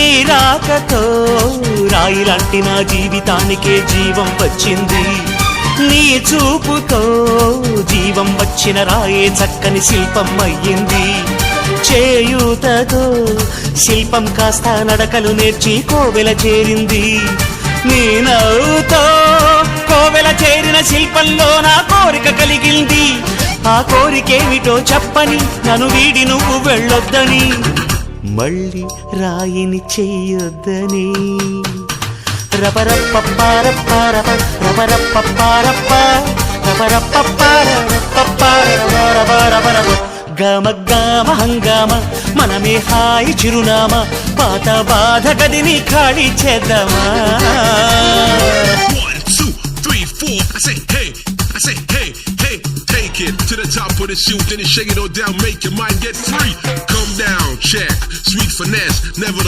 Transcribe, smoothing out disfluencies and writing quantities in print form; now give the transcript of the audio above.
నీ రాకతో రాయిలాంటి నా జీవితానికే జీవం వచ్చింది. నీ చూపుతో జీవం వచ్చిన రాయే చక్కని శిల్పం అయ్యింది. చేయూతతో శిల్పం కాస్త నడకలు నేర్చి కోవెల చేరింది. నీ నవ్వుతో కోవెల చేరిన శిల్పంలో నా కోరిక కలిగింది. ఆ కోరికేమిటో చెప్పని నన్ను వీడి నువ్వు వెళ్ళొద్దని, మళ్ళీ రాయిని చెయ్యొద్దని. రబరప్పపారప్పారప రబరప్పపారప్ప రబరప్పపారపపారపపారపపారపపారప గమ గమ హంగామ మనమే హాయి చిరునామా, పాత బాధ గదిని ఖాళీ చేద్దామా. 1 2 3 4 I say hey, I say hey, hey, take it to the top of the chute, then you shake it all down, make your mind get free. Come down, check, sweet finesse, never